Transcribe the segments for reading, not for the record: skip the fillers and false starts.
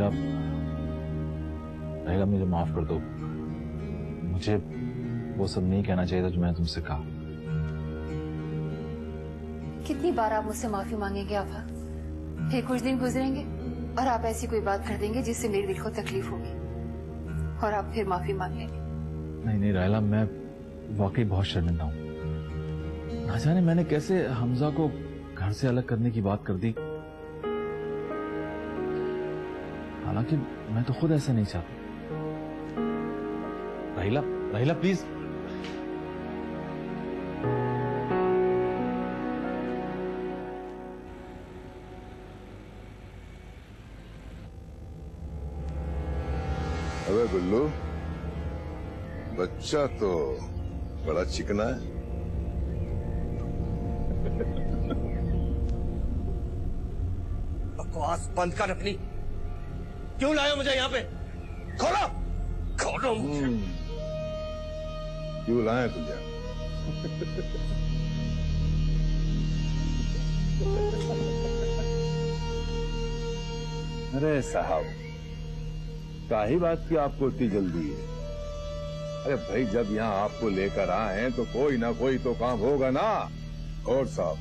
राहिला, राहिला मुझे माफ कर दो। मुझे वो सब नहीं कहना चाहिए था जो मैंने तुमसे कहा। कितनी बार आप मुझसे माफी मांगेंगे आभा? फिर कुछ दिन गुजरेंगे और आप ऐसी कोई बात कर देंगे जिससे मेरे दिल को तकलीफ होगी और आप फिर माफी मांग लेंगे। नहीं नहीं राहिला, मैं वाकई बहुत शर्मिंदा हूँ। ना जाने मैंने कैसे हमजा को घर से अलग करने की बात कर दी। हालांकि मैं तो खुद ऐसा नहीं चाहता। राहिला, राहिला प्लीज। अबे गुल्लू, बच्चा तो बड़ा चिकना है। बकवास बंद कर अपनी। क्यों लाए हो मुझे यहाँ पे? खोलो, खोलो मुझे। क्यों लाए तुझे? अरे साहब, काही बात की आपको इतनी जल्दी है? अरे भाई, जब यहाँ आपको लेकर आए हैं तो कोई ना कोई तो काम होगा ना। और साहब,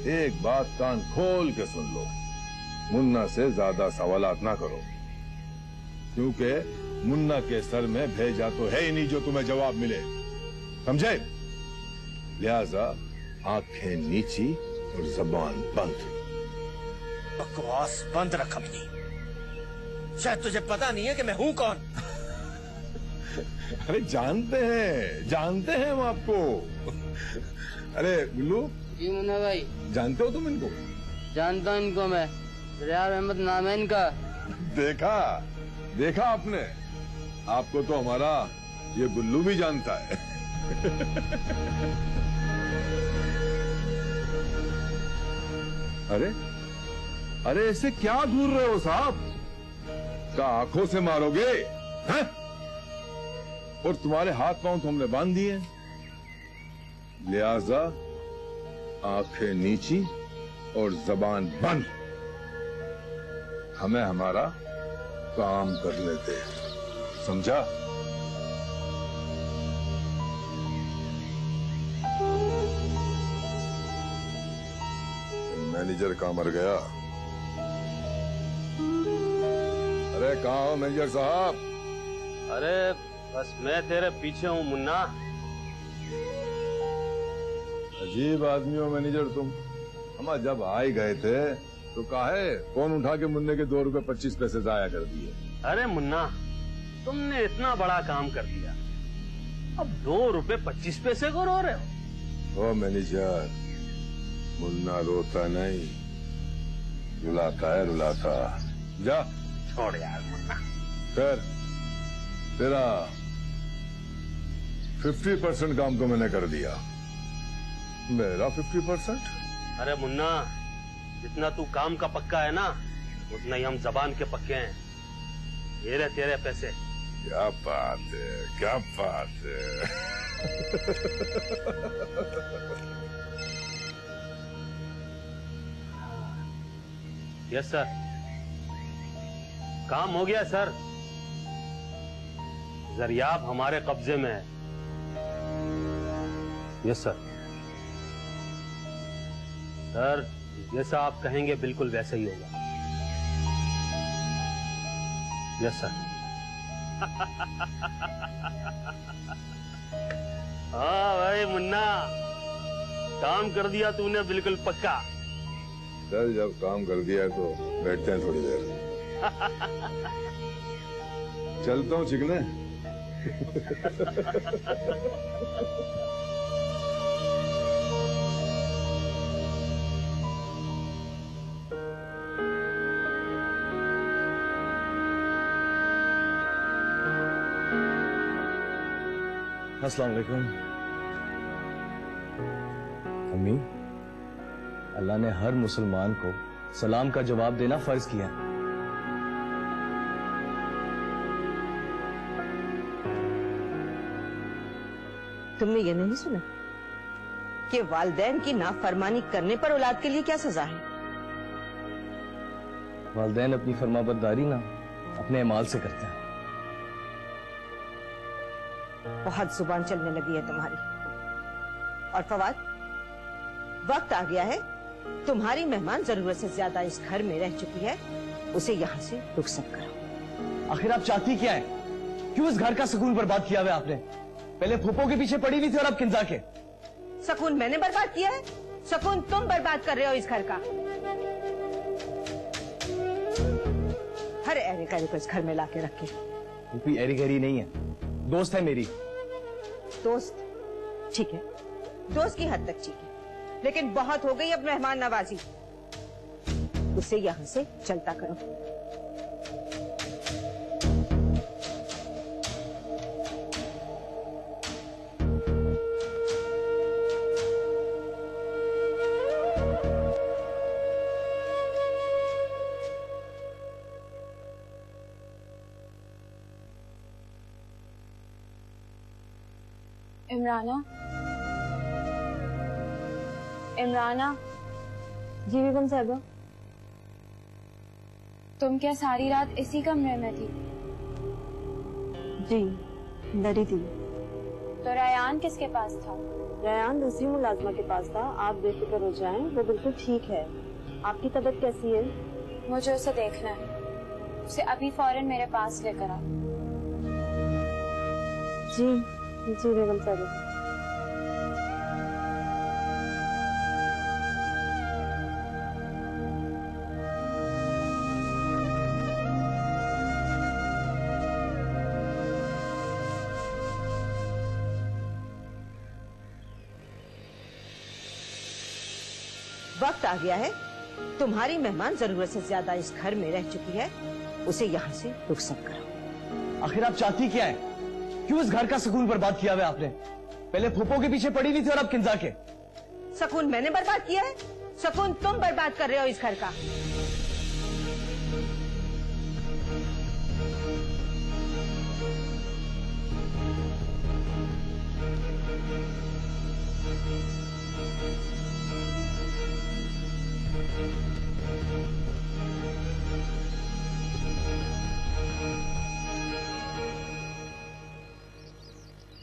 एक बात कान खोल के सुन लो, मुन्ना से ज्यादा सवालात ना करो, क्योंकि मुन्ना के सर में भेजा तो है ही नहीं जो तुम्हें जवाब मिले, समझे? लिहाजा आंखें नीची और जबान बंद। बकवास बंद रख अपनी। शायद तुझे पता नहीं है कि मैं हूं कौन। अरे जानते हैं हम आपको। अरे गुल्लू जी मुन्ना भाई, जानते हो तुम इनको? जानता हूँ इनको मैं, रियाज अहमद नाम है इनका। देखा आपने? आपको तो हमारा ये गुल्लू भी जानता है। अरे ऐसे क्या घूर रहे हो साहब? क्या आंखों से मारोगे हैं? और तुम्हारे हाथ पांव तो हमने बांध दिए, लिहाजा आंखें नीची और जबान बंद। हमें हमारा काम कर लेते, समझा? मैनेजर कहाँ मर गया? अरे कहाँ हो मैनेजर साहब? अरे बस मैं तेरे पीछे हूँ मुन्ना। अजीब आदमी हो मैनेजर तुम। हम जब आ गए थे तो काहे फोन उठा के मुन्ने के 2 रुपए 25 पैसे जाया कर दिए। अरे मुन्ना, तुमने इतना बड़ा काम कर दिया, अब 2 रुपए 25 पैसे को रो रहे हो? ओ मैनेजर, मुन्ना रोता नहीं, रुलाता है, रुलाता। जा छोड़ यार मुन्ना। फिर तेरा 50% काम तो मैंने कर दिया, मेरा 50%? अरे मुन्ना, जितना तू काम का पक्का है ना, उतना ही हम जबान के पक्के हैं। ये रहे तेरे पैसे। क्या बात है, क्या बात है। यस सर, काम हो गया सर। जरियाब हमारे कब्जे में है। Yes sir. सर जैसा आप कहेंगे बिल्कुल वैसा ही होगा। Yes sir. हाँ भाई मुन्ना, काम कर दिया तूने बिल्कुल पक्का। चल, जब काम कर दिया है तो बैठते हैं थोड़ी देर। चलता हूँ चिकने। अस्सलाम वालेकुम। अम्मी, अल्लाह ने हर मुसलमान को सलाम का जवाब देना फर्ज किया है। तुमने ये नहीं सुना कि वालिदैन की नाफरमानी करने पर औलाद के लिए क्या सजा है? वालिदैन अपनी फरमाबरदारी ना अपने अमाल से करते हैं। बहुत जुबान चलने लगी है तुम्हारी। और फवाद, वक्त आ गया है, तुम्हारी मेहमान जरूरत से ज्यादा इस घर में रह चुकी है, उसे यहाँ से रुखसत करो। आखिर आप चाहती क्या है? क्यों इस घर का सुकून बर्बाद किया हुआ आपने? पहले फूफो के पीछे पड़ी हुई थी और अब किंजा के। सुकून मैंने बर्बाद किया है? सुकून तुम बर्बाद कर रहे हो इस घर का। हर एरे गैरी को इस घर में लाके रखे। कोई एरी गैरी नहीं है, दोस्त है मेरी। दोस्त ठीक है, दोस्त की हद तक ठीक है, लेकिन बहुत हो गई अब मेहमान नवाजी। उसे यहां से चलता करो। इमराना, इमराना। जी बेगम साहबा। तुम क्या सारी रात इसी कमरे में थी? जी, डरी थी। तो रयान किसके पास था? रयान दूसरी मुलाजमा के पास था। आप बेफिक्र हो जाएं, वो बिल्कुल ठीक है। आपकी तबीयत कैसी है? मुझे उसे देखना है, उसे अभी फौरन मेरे पास लेकर आओ। जी जी बेगम साहबा। वक्त आ गया है, तुम्हारी मेहमान जरूरत से ज्यादा इस घर में रह चुकी है, उसे यहाँ से रुखसत करो। आखिर आप चाहती क्या है? क्यों इस घर का सुकून बर्बाद किया हुआ आपने? पहले फूफो के पीछे पड़ी हुई थी और अब किंजा के। सुकून मैंने बर्बाद किया है? सुकून तुम बर्बाद कर रहे हो इस घर का।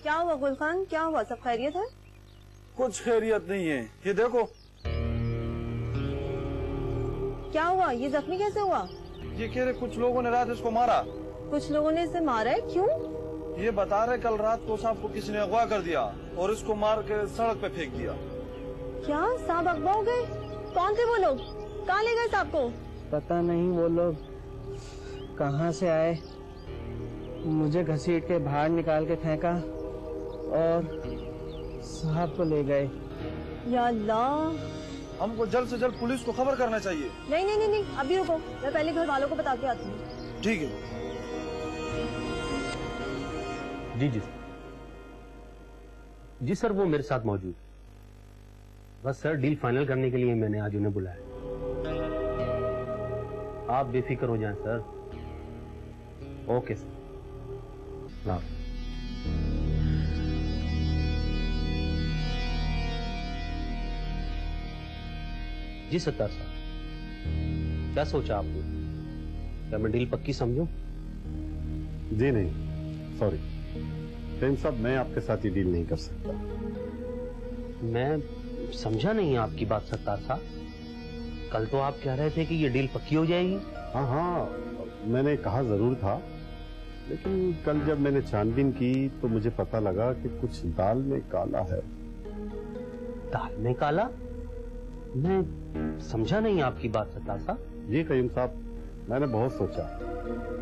क्या हुआ गुलखान, क्या हुआ? सब खैरियत है? कुछ खैरियत नहीं है। ये देखो। क्या हुआ? ये जख्मी कैसे हुआ? ये कह रहे कुछ लोगों ने रात इसको मारा। कुछ लोगों ने इसे मारा है? क्यों? ये बता रहे कल रात को साहब को किसी ने अगवा कर दिया और इसको मार के सड़क पे फेंक दिया। क्या साहब अगवा हो गए? कौन थे वो लोग? कहाँ ले गए साहब को? पता नहीं वो लोग कहाँ से आए, मुझे घसीट के बाहर निकाल के फेंका और साहब को ले गए। या अल्लाह, हमको जल्द से जल्द पुलिस को खबर करना चाहिए। नहीं नहीं नहीं नहीं, अभी रुको, मैं पहले घर वालों को बता के आती हूँ। ठीक है। जी जी जी सर, वो मेरे साथ मौजूद। बस सर, डील फाइनल करने के लिए मैंने आज उन्हें बुलाया। आप बेफिक्र हो जाएं सर। Okay sir. हाँ। जी सत्तार साहब, क्या सोचा आपने? क्या मैं डील पक्की समझूं? जी नहीं, सॉरी प्रेम साहब, मैं आपके साथ ये डील नहीं कर सकता। मैं समझा नहीं आपकी बात सत्तार साहब। कल तो आप कह रहे थे कि ये डील पक्की हो जाएगी। हाँ हाँ, मैंने कहा जरूर था, लेकिन कल जब मैंने छानबीन की तो मुझे पता लगा कि कुछ दाल में काला है। दाल में काला? मैं समझा नहीं आपकी बात सत्तार साहब। जी कयूम साहब, मैंने बहुत सोचा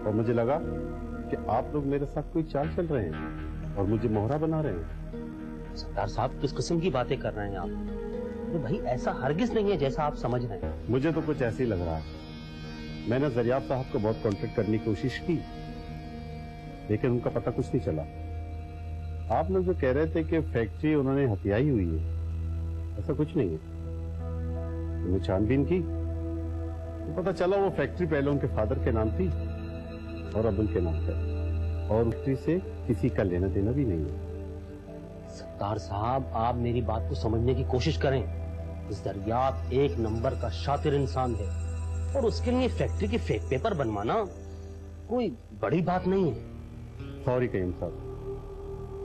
और मुझे लगा कि आप लोग मेरे साथ कोई चाल चल रहे हैं और मुझे मोहरा बना रहे हैं। सत्तार साहब, किस किस्म की बातें कर रहे हैं आप? अरे भाई, ऐसा हरगिज नहीं है जैसा आप समझ रहे हैं। मुझे तो कुछ ऐसे ही लग रहा है। मैंने जरियाब साहब को बहुत कांटेक्ट करने की कोशिश की, लेकिन उनका पता कुछ नहीं चला। आप लोग जो कह रहे थे कि फैक्ट्री उन्होंने हथियाई हुई है, ऐसा कुछ नहीं है। मैंने छानबीन की तो पता चला वो फैक्ट्री पहले उनके फादर के नाम थी और अब उनके नाम पर, और फैक्ट्री से किसी का लेना देना भी नहीं है। सत्तार साहब, आप मेरी बात को समझने की कोशिश करें। इस दरियाब एक नंबर का शातिर इंसान है और उसके लिए फैक्ट्री की फेक पेपर बनवाना कोई बड़ी बात नहीं है। सॉरी करीम साहब,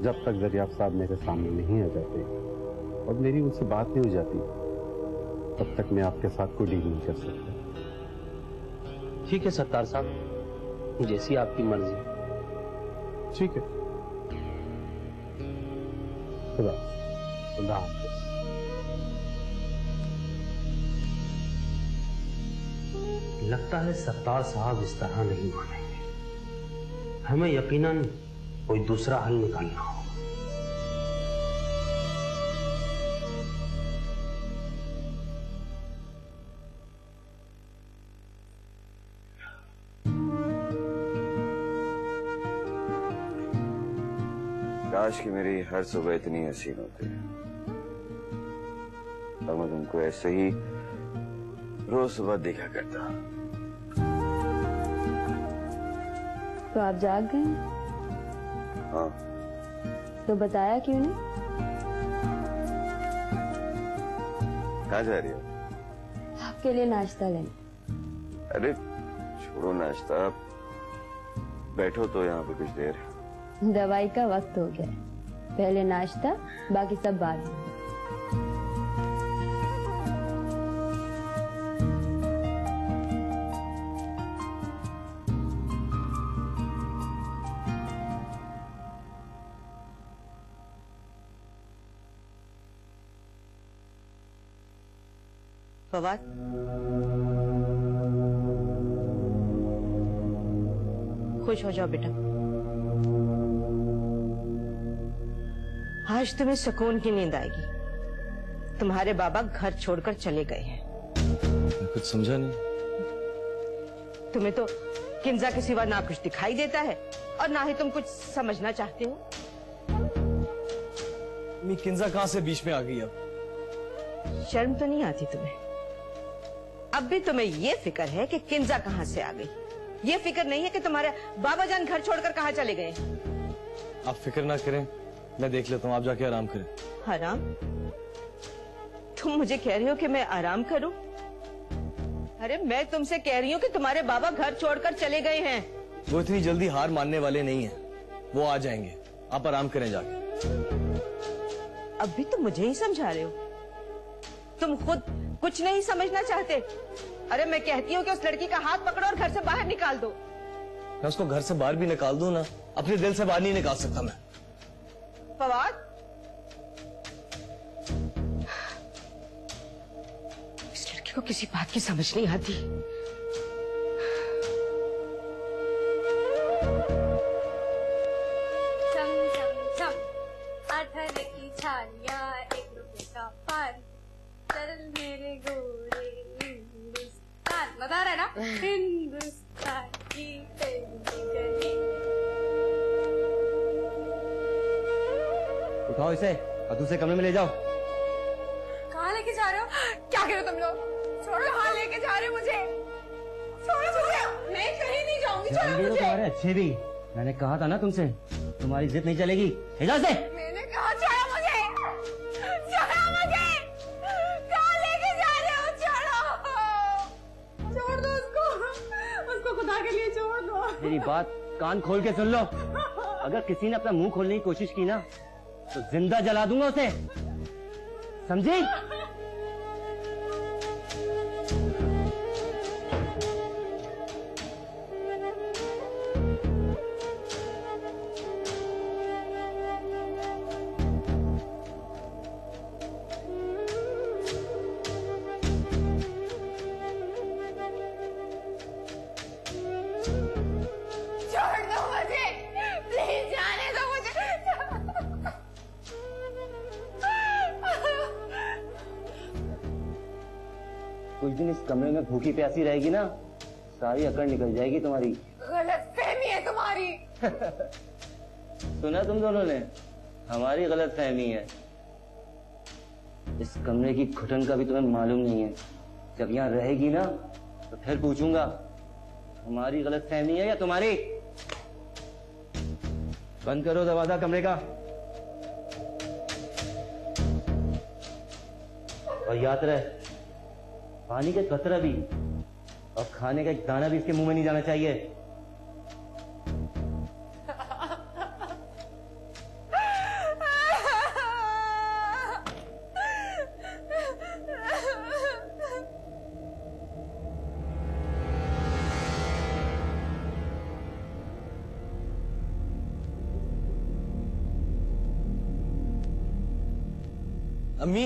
जब तक दरियाफ्त साहब मेरे सामने नहीं आ जाते और मेरी उनसे बात नहीं हो जाती, तब तक मैं आपके साथ कोई डील नहीं कर सकता। ठीक है सत्तार साहब, जैसी आपकी मर्जी। ठीक है, खुदा हाफिज। लगता है सत्तार साहब इस तरह नहीं मानेंगे। हमें यकीनन कोई दूसरा हल निकालना होगा। काश कि मेरी हर सुबह इतनी हसीन होती और मैं तुमको ऐसे ही रोज सुबह देखा करता। तो आप जाग गए? हाँ। तो बताया क्यों नहीं? कहाँ जा रही हो? आपके लिए नाश्ता लेने। अरे छोड़ो नाश्ता, बैठो तो यहाँ पे कुछ देर। दवाई का वक्त हो गया, पहले नाश्ता, बाकी सब बाद में। फवाद, खुश हो जाओ बेटा। आज तुम्हें सुकून की नींद आएगी। तुम्हारे बाबा घर छोड़कर चले गए हैं। कुछ समझा नहीं। तुम्हें तो किंजा के सिवा ना कुछ दिखाई देता है और ना ही तुम कुछ समझना चाहते हो। किंजा कहाँ से बीच में आ गई? अब शर्म तो नहीं आती तुम्हें? अब भी तुम्हें ये फिक्र है कि किंजा कहाँ से आ गई, ये फिक्र नहीं है कि तुम्हारे बाबा जान घर छोड़कर कहाँ चले गए? आप फिक्र ना करें, मैं देख लेता हूँ, आप जाके आराम करें। आराम? तुम मुझे कह रही हो कि मैं आराम करूं? अरे मैं तुमसे कह रही हूँ कि तुम्हारे बाबा घर छोड़कर चले गए हैं। वो इतनी जल्दी हार मानने वाले नहीं हैं, वो आ जाएंगे, आप आराम करें जाके। अब भी तुम मुझे ही समझा रहे हो? तुम खुद कुछ नहीं समझना चाहते? अरे मैं कहती हूँ कि उस लड़की का हाथ पकड़ो और घर से बाहर निकाल दो। मैं उसको घर से बाहर भी निकाल दूं ना, अपने दिल से बाहर नहीं निकाल सकता मैं। फवाद, इस लड़की को किसी बात की समझ नहीं आती। चम चम चम, अठर की छालियां, एक रुपए का पान, चल मेरे गोरे हिंदुस्तान। मजा आ रहा है ना? हिंदुस्तान की पहली गली। उठाओ इसे और दूसरे कमरे में ले जाओ। कहाँ लेके जा रहे हो? क्या कह रहे हो तुम लोग? छोड़ो, कहाँ लेके जा रहे हो मुझे? छोड़ो मुझे, मैं कहीं नहीं जाऊंगी। छोड़ो मुझे। तुम्हारे अच्छे भी, मैंने कहा था ना तुमसे, तुम्हारी जिद नहीं चलेगी। इधर से। मैंने कहा छोड़ो मुझे, छोड़ो मुझे, कहाँ लेके जा रहे हो? छोड़ो, छोड़ दो उसको खुदा के लिए छोड़ दो। मेरी बात कान खोल के सुन लो, अगर किसी ने अपना मुंह खोलने की कोशिश की ना तो जिंदा जला दूंगा उसे, समझी? छोड़ दो मुझे, प्लीज जाने दो मुझे। कुछ दिन इस कमरे में भूखी प्यासी रहेगी ना, सारी अकड़ निकल जाएगी तुम्हारी। गलतफहमी है तुम्हारी। सुना तुम दोनों ने? हमारी गलतफहमी है। इस कमरे की घुटन का भी तुम्हें मालूम नहीं है। जब यहाँ रहेगी ना तो फिर पूछूंगा, हमारी गलतफहमी है या तुम्हारी? बंद करो दरवाजा कमरे का, और याद रहे पानी के कतरा भी अब खाने का एक दाना भी इसके मुंह में नहीं जाना चाहिए। अम्मी,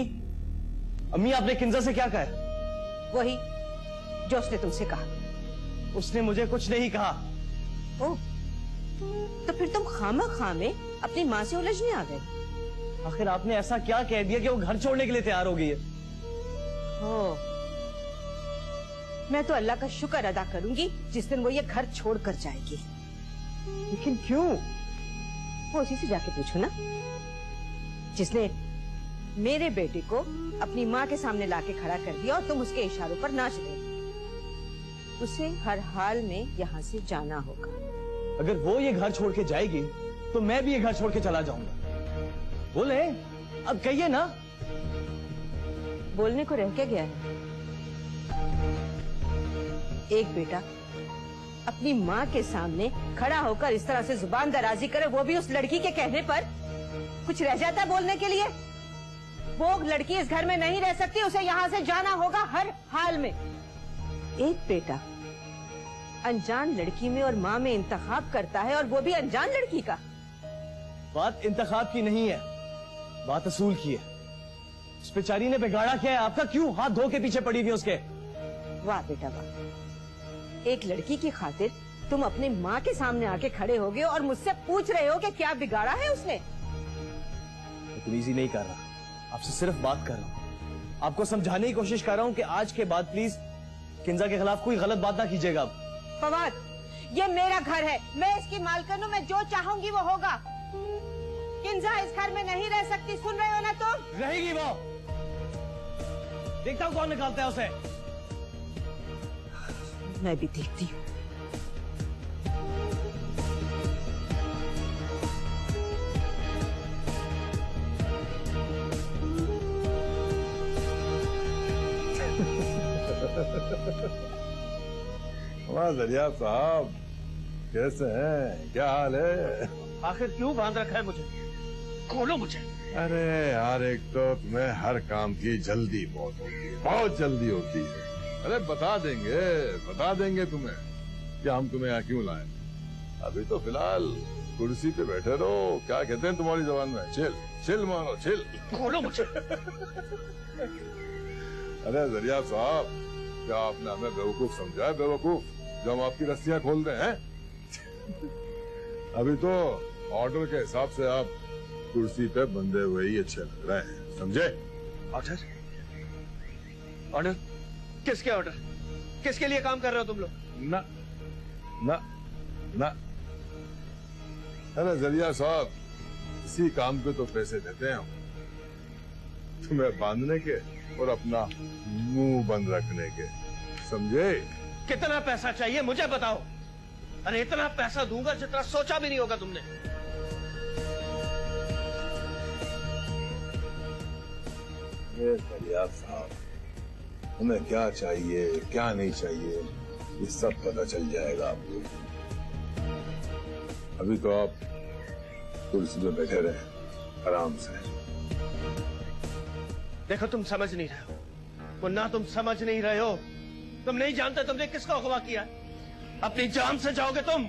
अम्मी आपने किंजा से क्या कहा? वही जो उसने तुमसे कहा। उसने मुझे कुछ नहीं कहा। ओह, तो फिर तुम खामा में अपनी माँ से उलझने आ गए। आखिर आपने ऐसा क्या कह दिया कि वो घर छोड़ने के लिए तैयार हो गई है? हो, मैं तो अल्लाह का शुक्र अदा करूंगी जिस दिन वो ये घर छोड़कर जाएगी। लेकिन क्यों? वो उसी से जाके पूछो ना, जिसने मेरे बेटे को अपनी माँ के सामने लाके खड़ा कर दिया और तुम उसके इशारों पर नाच रहे। उसे हर हाल में यहाँ से जाना होगा। अगर वो ये घर छोड़ के जाएगी तो मैं भी ये घर छोड़ के चला जाऊंगा। बोले, अब कहिए ना। बोलने को रह क्या गया है? एक बेटा अपनी माँ के सामने खड़ा होकर इस तरह से जुबान दराजी करे, वो भी उस लड़की के कहने पर। कुछ रह जाता है बोलने के लिए? वो लड़की इस घर में नहीं रह सकती, उसे यहाँ से जाना होगा हर हाल में। एक बेटा अनजान लड़की में और माँ में इंतखाब करता है, और वो भी अनजान लड़की का। बात इंतखाब की नहीं है, बात असूल की है। उस बेचारी ने बिगाड़ा क्या है आपका? क्यों हाथ धो के पीछे पड़ी हुई उसके? वाह बेटा वाह, एक लड़की की खातिर तुम अपनी माँ के सामने आके खड़े हो गए और मुझसे पूछ रहे हो कि क्या बिगाड़ा है उसने। तमीज़ी नहीं कर रहा, आपसे सिर्फ बात कर रहा हूँ। आपको समझाने की कोशिश कर रहा हूँ कि आज के बाद प्लीज किंजा के खिलाफ कोई गलत बात ना कीजिएगा। आप फवाद, ये मेरा घर है, मैं इसकी मालकिन हूँ, मैं जो चाहूंगी वो होगा। किंजा इस घर में नहीं रह सकती, सुन रहे हो ना तुम? रहेगी वो, देखता हूँ कौन निकालता है उसे। मैं भी देखती हूँ। दरिया साहब कैसे हैं? क्या हाल है? आखिर क्यों बांध रखा है मुझे? खोलो मुझे। अरे यार, एक तो तुम्हें हर काम की जल्दी बहुत होती है, बहुत जल्दी होती है। अरे बता देंगे तुम्हें कि हम तुम्हें यहाँ क्यों लाए। अभी तो फिलहाल कुर्सी पे बैठे रहो। क्या कहते हैं तुम्हारी जबान में? चिल मारो, चिल। खोलो मुझे। अरे दरिया साहब, क्या आपने हमें बेवकूफ समझा है? बेवकूफ जो हम आपकी रस्सियां खोल रहे हैं? अभी तो ऑर्डर के हिसाब से आप कुर्सी पे बंधे हुए ही अच्छे लग रहे हैं, समझे? ऑर्डर? किसके ऑर्डर? किसके लिए काम कर रहे हो तुम लोग? ना अरे दरिया साहब, इसी काम पे तो पैसे देते हैं हम, तुम्हें बांधने के और अपना मुंह बंद रखने के, समझे? कितना पैसा चाहिए मुझे बताओ। अरे इतना पैसा दूंगा जितना सोचा भी नहीं होगा तुमने। ये दरिया साहब, तुम्हें क्या चाहिए क्या नहीं चाहिए ये सब पता चल जाएगा आपको। अभी तो आप कुर्सी पे बैठे रहे आराम से। देखो तुम समझ नहीं रहे हो, मुन्ना तुम समझ नहीं रहे हो। तुम नहीं जानते तुमने किसका अगवा किया। अपनी जान से जाओगे तुम।